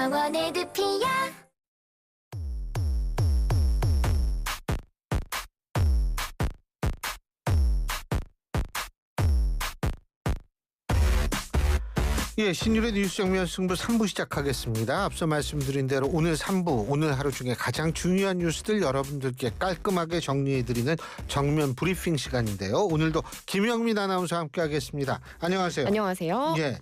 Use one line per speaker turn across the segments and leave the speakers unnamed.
병원 에드피아.
예, 신율의 뉴스 정면 승부 3부 시작하겠습니다. 앞서 말씀드린 대로 오늘 3부, 오늘 하루 중에 가장 중요한 뉴스들 여러분들께 깔끔하게 정리해드리는 정면 브리핑 시간인데요. 오늘도 김영민 아나운서와 함께하겠습니다. 안녕하세요.
안녕하세요.
예,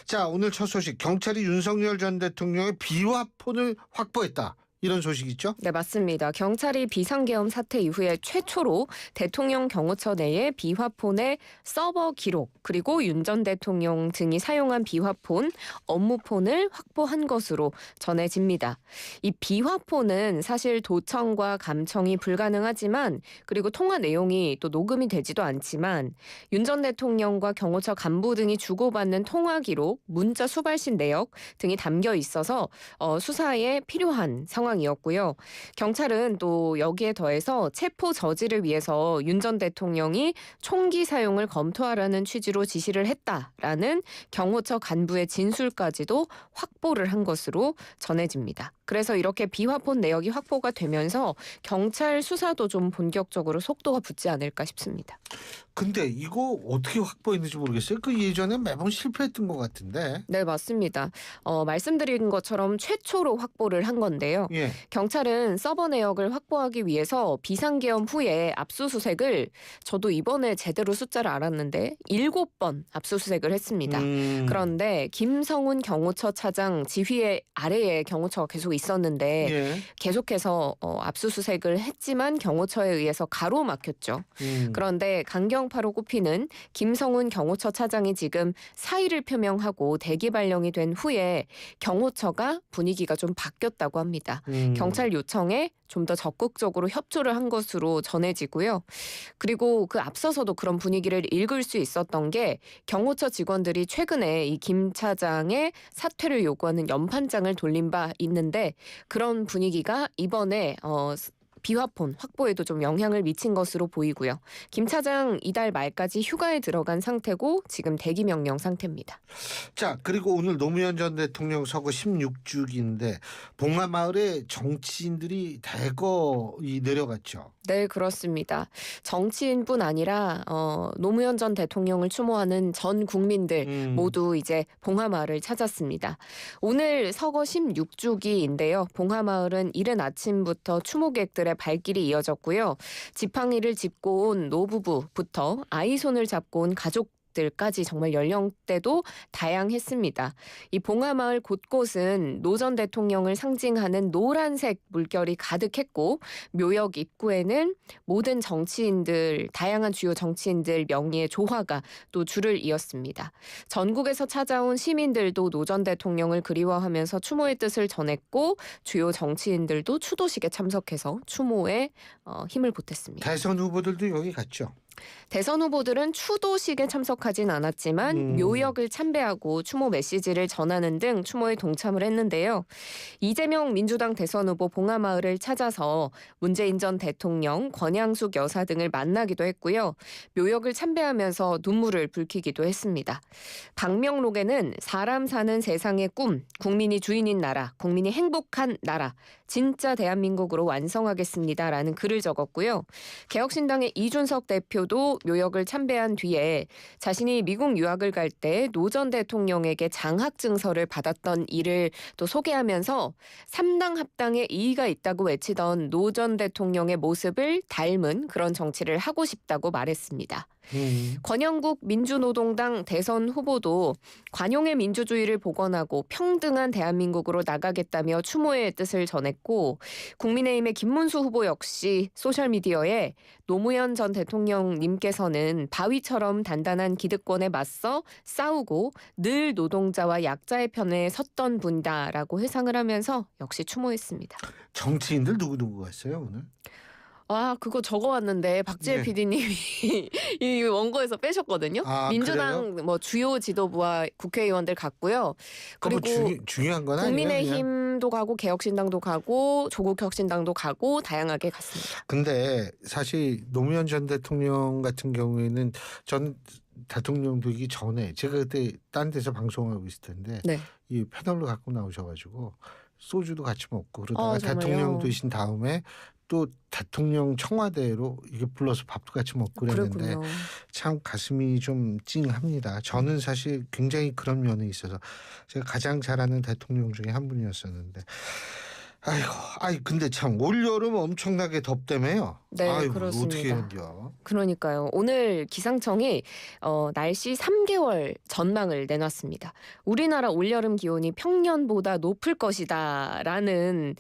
자, 오늘 첫 소식, 경찰이 윤석열 전 대통령의 비화폰을 확보했다. 이런 소식 있죠?
네, 맞습니다. 경찰이 비상계엄 사태 이후에 최초로 대통령 경호처 내에 비화폰의 서버 기록 그리고 윤 전 대통령 등이 사용한 비화폰, 업무폰을 확보한 것으로 전해집니다. 이 비화폰은 사실 도청과 감청이 불가능하지만 그리고 통화 내용이 또 녹음이 되지도 않지만 윤 전 대통령과 경호처 간부 등이 주고받는 통화 기록, 문자 수발신 내역 등이 담겨 있어서 수사에 필요한 상황이었고요. 경찰은 또 여기에 더해서 체포 저지를 위해서 윤 전 대통령이 총기 사용을 검토하라는 취지로 지시를 했다라는 경호처 간부의 진술까지도 확보를 한 것으로 전해집니다. 그래서 이렇게 비화폰 내역이 확보가 되면서 경찰 수사도 좀 본격적으로 속도가 붙지 않을까 싶습니다.
근데 이거 어떻게 확보했는지 모르겠어요. 그 예전에 매번 실패했던 것 같은데.
네, 맞습니다. 말씀드린 것처럼 최초로 확보를 한 건데요.
예.
경찰은 서버 내역을 확보하기 위해서 비상계엄 후에 압수수색을 저도 이번에 제대로 숫자를 알았는데 7번 압수수색을 했습니다. 그런데 김성훈 경호처 차장 지휘의 아래에 경호처가 계속 있었는데
예.
계속해서 압수수색을 했지만 경호처에 의해서 가로막혔죠. 그런데 강경파로 꼽히는 김성훈 경호처 차장이 지금 사의를 표명하고 대기 발령이 된 후에 경호처가 분위기가 좀 바뀌었다고 합니다. 경찰 요청에 좀 더 적극적으로 협조를 한 것으로 전해지고요. 그리고 그 앞서서도 그런 분위기를 읽을 수 있었던 게 경호처 직원들이 최근에 이 김 차장의 사퇴를 요구하는 연판장을 돌린 바 있는데 그런 분위기가 이번에 비화폰 확보에도 좀 영향을 미친 것으로 보이고요. 김 차장 이달 말까지 휴가에 들어간 상태고 지금 대기 명령 상태입니다.
자, 그리고 오늘 노무현 전 대통령 서거 16주기인데 봉하마을에 정치인들이 대거 내려갔죠.
네, 그렇습니다. 정치인뿐 아니라 노무현 전 대통령을 추모하는 전 국민들 모두 이제 봉하마을을 찾았습니다. 오늘 서거 16주기인데요. 봉하마을은 이른 아침부터 추모객들의 발길이 이어졌고요. 지팡이를 짚고 온 노부부부터 아이 손을 잡고 온 가족들까지 정말 연령대도 다양했습니다. 이 봉하마을 곳곳은 노 전 대통령을 상징하는 노란색 물결이 가득했고 묘역 입구에는 모든 정치인들, 다양한 주요 정치인들 명의의 조화가 또 줄을 이었습니다. 전국에서 찾아온 시민들도 노 전 대통령을 그리워하면서 추모의 뜻을 전했고 주요 정치인들도 추도식에 참석해서 추모에 힘을 보탰습니다.
대선 후보들도 여기 갔죠.
대선 후보들은 추도식에 참석하진 않았지만 묘역을 참배하고 추모 메시지를 전하는 등 추모에 동참을 했는데요. 이재명 민주당 대선 후보 봉하마을을 찾아서 문재인 전 대통령, 권양숙 여사 등을 만나기도 했고요. 묘역을 참배하면서 눈물을 붉히기도 했습니다. 방명록에는 사람 사는 세상의 꿈, 국민이 주인인 나라, 국민이 행복한 나라, 진짜 대한민국으로 완성하겠습니다라는 글을 적었고요. 개혁신당의 이준석 대표도 묘역을 참배한 뒤에 자신이 미국 유학을 갈 때 노 전 대통령에게 장학증서를 받았던 일을 또 소개하면서 3당 합당에 이의가 있다고 외치던 노 전 대통령의 모습을 닮은 그런 정치를 하고 싶다고 말했습니다. 권영국 민주노동당 대선 후보도 관용의 민주주의를 복원하고 평등한 대한민국으로 나가겠다며 추모의 뜻을 전했고 국민의힘의 김문수 후보 역시 소셜미디어에 노무현 전 대통령님께서는 바위처럼 단단한 기득권에 맞서 싸우고 늘 노동자와 약자의 편에 섰던 분이다라고 회상을 하면서 역시 추모했습니다.
정치인들 누구 갔어요 오늘?
그거 적어왔는데 박지혜
네.
PD님이 이 원고에서 빼셨거든요. 민주당
그래요?
뭐 주요 지도부와 국회의원들 갔고요. 그리고
중요한 건 아니에요.
국민의힘도 가고 개혁신당도 가고 조국혁신당도 가고 다양하게 갔습니다.
근데 사실 노무현 전 대통령 같은 경우에는 전 대통령 되기 전에 제가 그때 딴 데서 방송하고 있을 텐데
네.
이 패널로 갖고 나오셔가지고 소주도 같이 먹고 그러다가
정말요?
대통령 되신 다음에 또 대통령 청와대로 이게 불러서 밥도 같이 먹고 그랬는데
그렇군요.
참 가슴이 좀 찡합니다. 저는 사실 굉장히 그런 면에 있어서 제가 가장 잘하는 대통령 중에 한 분이었었는데 근데 참 올여름 엄청나게 덥다며요.
네,
어떻게
그렇습니다.
견뎌?
그러니까요. 오늘 기상청이 날씨 3개월 전망을 내놨습니다. 우리나라 올여름 기온이 평년보다 높을 것이다라는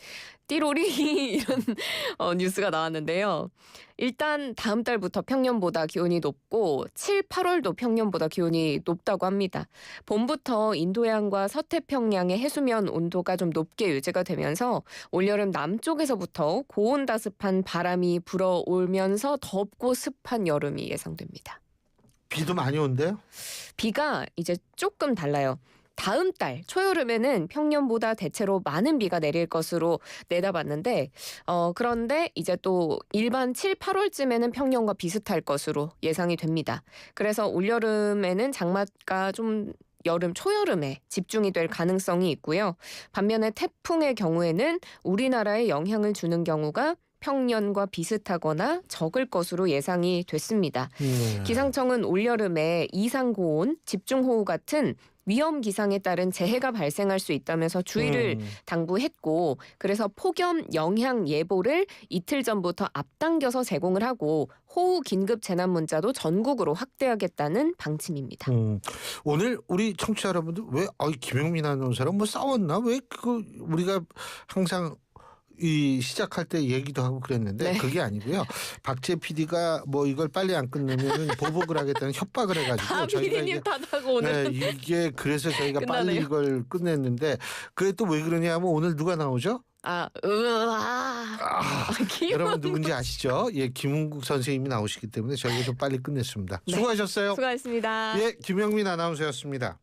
띠로리 이런 뉴스가 나왔는데요. 일단 다음 달부터 평년보다 기온이 높고 7, 8월도 평년보다 기온이 높다고 합니다. 봄부터 인도양과 서태평양의 해수면 온도가 좀 높게 유지가 되면서 올여름 남쪽에서부터 고온다습한 바람이 불어오면서 덥고 습한 여름이 예상됩니다.
비도 많이 온대요?
비가 이제 조금 달라요. 다음 달 초여름에는 평년보다 대체로 많은 비가 내릴 것으로 내다봤는데 그런데 이제 또 일반 7, 8월쯤에는 평년과 비슷할 것으로 예상이 됩니다. 그래서 올여름에는 장마가 좀 여름 초여름에 집중이 될 가능성이 있고요. 반면에 태풍의 경우에는 우리나라에 영향을 주는 경우가 평년과 비슷하거나 적을 것으로 예상이 됐습니다. 기상청은 올여름에 이상 고온, 집중호우 같은 위험 기상에 따른 재해가 발생할 수 있다면서 주의를 당부했고 그래서 폭염 영향 예보를 이틀 전부터 앞당겨서 제공을 하고 호우 긴급 재난 문자도 전국으로 확대하겠다는 방침입니다.
오늘 우리 청취자 여러분들 왜 김영민 아나운서랑 뭐 싸웠나? 왜 우리가 항상 이 시작할 때 얘기도 하고 그랬는데
네.
그게 아니고요. 박재 PD가 뭐 이걸 빨리 안 끝내면 보복을 하겠다는 협박을 해가지고
피디님 탓하고 오늘
이게 그래서 저희가 빨리
끝나네요.
이걸 끝냈는데 그게 또 왜 그러냐면 오늘 누가 나오죠? 여러분 누군지 아시죠? 예, 김은국 선생님이 나오시기 때문에 저희가 좀 빨리 끝냈습니다.
네.
수고하셨어요.
수고하셨습니다.
예, 김영민 아나운서였습니다.